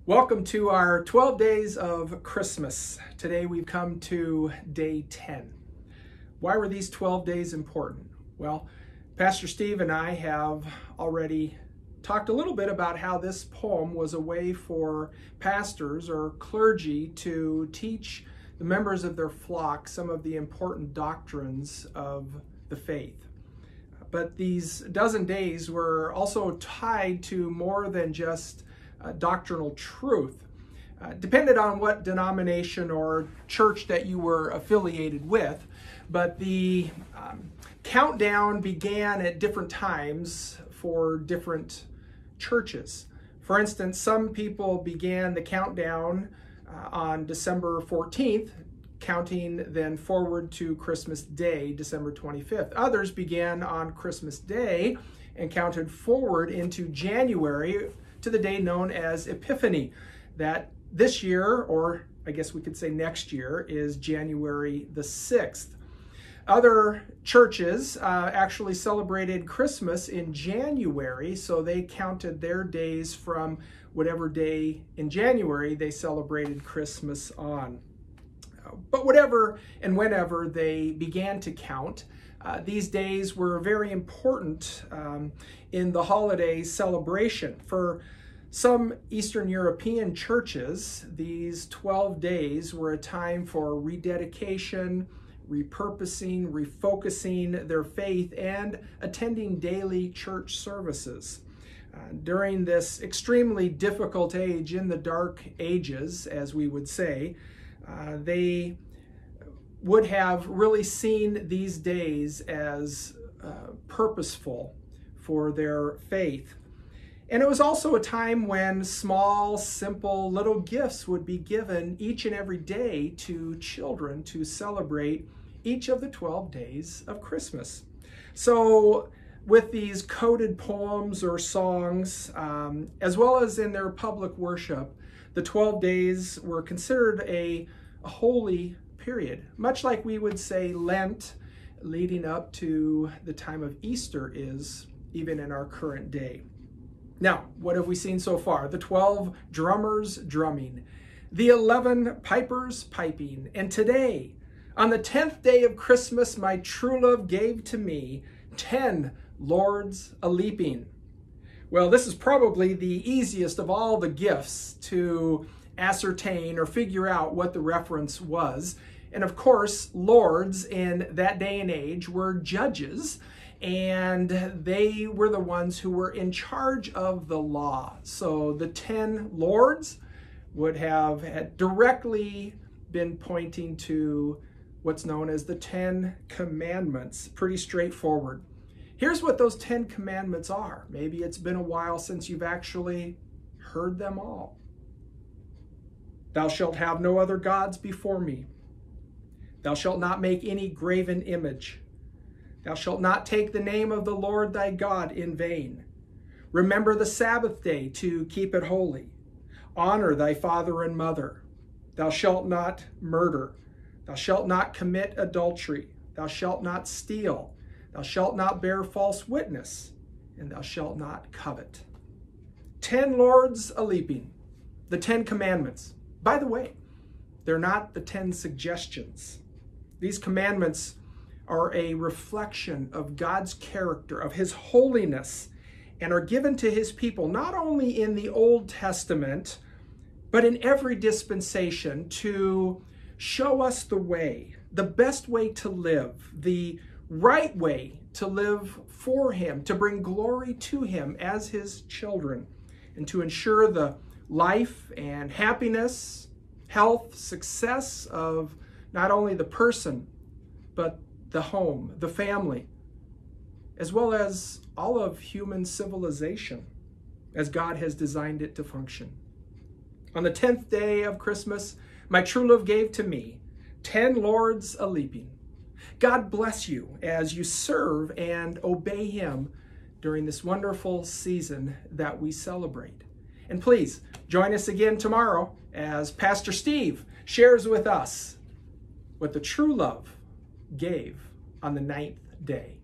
Welcome to our 12 days of Christmas. Today we've come to day 10. Why were these 12 days important? Well, Pastor Steve and I have already talked a little bit about how this poem was a way for pastors or clergy to teach the members of their flock some of the important doctrines of the faith. But these dozen days were also tied to more than just doctrinal truth. Depended on what denomination or church that you were affiliated with, but the countdown began at different times for different churches. For instance, some people began the countdown on December 14th, counting then forward to Christmas Day, December 25th. Others began on Christmas Day and counted forward into January to the day known as Epiphany, that this year, or I guess we could say next year, is January the 6th. Other churches actually celebrated Christmas in January, so they counted their days from whatever day in January they celebrated Christmas on. But whatever and whenever they began to count, these days were very important in the holiday celebration. For some Eastern European churches, these 12 days were a time for rededication, repurposing, refocusing their faith, and attending daily church services. During this extremely difficult age, in the Dark Ages, as we would say, they would have really seen these days as purposeful for their faith. And it was also a time when small, simple little gifts would be given each and every day to children to celebrate each of the 12 days of Christmas. So with these coded poems or songs, as well as in their public worship, the 12 days were considered a holy period, much like we would say Lent leading up to the time of Easter is, even in our current day. Now, what have we seen so far? The 12 drummers drumming, the 11 pipers piping, and today, on the 10th day of Christmas, my true love gave to me 10 lords a-leaping. Well, this is probably the easiest of all the gifts to ascertain or figure out what the reference was. And of course, lords in that day and age were judges, and they were the ones who were in charge of the law. So the 10 lords would have had directly been pointing to what's known as the 10 Commandments. Pretty straightforward. Here's what those 10 Commandments are. Maybe it's been a while since you've actually heard them all. Thou shalt have no other gods before me. Thou shalt not make any graven image. Thou shalt not take the name of the Lord thy God in vain. Remember the Sabbath day to keep it holy. Honor thy father and mother. Thou shalt not murder. Thou shalt not commit adultery. Thou shalt not steal. Thou shalt not bear false witness. And thou shalt not covet. 10 lords a-leaping. The 10 Commandments. By the way, they're not the 10 suggestions. These commandments are a reflection of God's character, of his holiness, and are given to his people not only in the Old Testament, but in every dispensation to show us the way, the best way to live, the right way to live for him, to bring glory to him as his children, and to ensure the life and happiness, health, success of not only the person, but the home, the family, as well as all of human civilization as God has designed it to function. On the 10th day of Christmas, my true love gave to me 10 lords a-leaping. God bless you as you serve and obey him during this wonderful season that we celebrate. And please join us again tomorrow as Pastor Steve shares with us what the true love gave on the 9th day.